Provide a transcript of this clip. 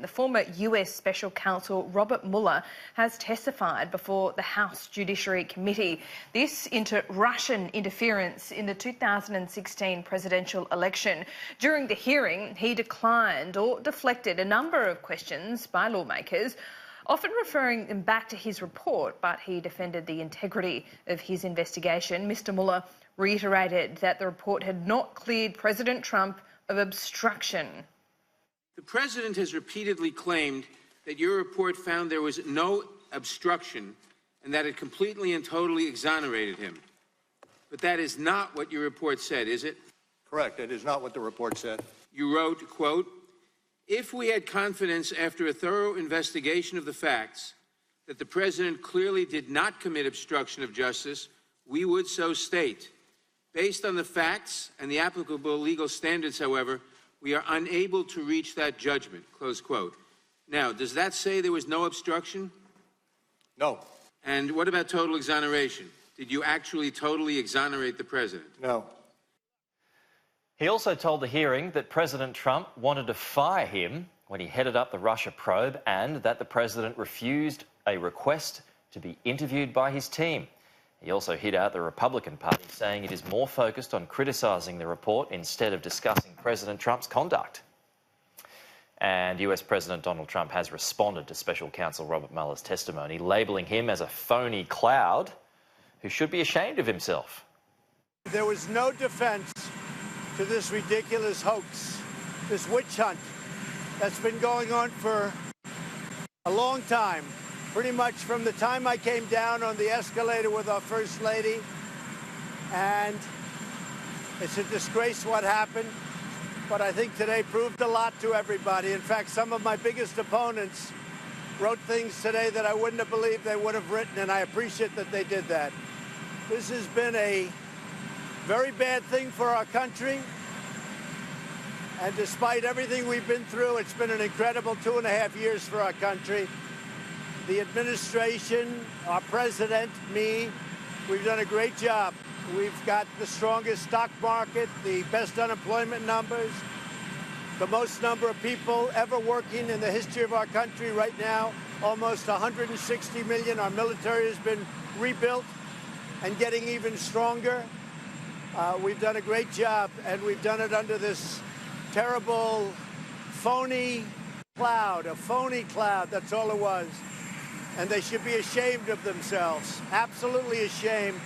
the former US Special Counsel Robert Mueller has testified before the House Judiciary Committee. This into Russian interference in the 2016 presidential election. During the hearing, he declined or deflected a number of questions by lawmakers, often referring them back to his report, but he defended the integrity of his investigation. Mr. Mueller reiterated that the report had not cleared President Trump of obstruction. The president has repeatedly claimed that your report found there was no obstruction and that it completely and totally exonerated him. But that is not what your report said, is it? Correct. It is not what the report said. You wrote, quote, "If we had confidence after a thorough investigation of the facts that the president clearly did not commit obstruction of justice, we would so state. Based on the facts and the applicable legal standards, however, we are unable to reach that judgment," close quote. Now, does that say there was no obstruction? No. And what about total exoneration? Did you actually totally exonerate the president? No. He also told the hearing that President Trump wanted to fire him when he headed up the Russia probe and that the president refused a request to be interviewed by his team. He also hit out the Republican Party, saying it is more focused on criticising the report instead of discussing President Trump's conduct. And US President Donald Trump has responded to Special Counsel Robert Mueller's testimony, labelling him as a phony cloud who should be ashamed of himself. There was no defence to this ridiculous hoax, this witch hunt that's been going on for a long time. Pretty much from the time I came down on the escalator with our First Lady, and it's a disgrace what happened, but I think today proved a lot to everybody. In fact, some of my biggest opponents wrote things today that I wouldn't have believed they would have written, and I appreciate that they did that. This has been a very bad thing for our country, and despite everything we've been through, it's been an incredible 2.5 years for our country. The administration, our president, me, we've done a great job. We've got the strongest stock market, the best unemployment numbers, the most number of people ever working in the history of our country right now, almost 160 million. Our military has been rebuilt and getting even stronger. We've done a great job, and we've done it under this terrible phony cloud, a phony cloud, that's all it was. And they should be ashamed of themselves, absolutely ashamed.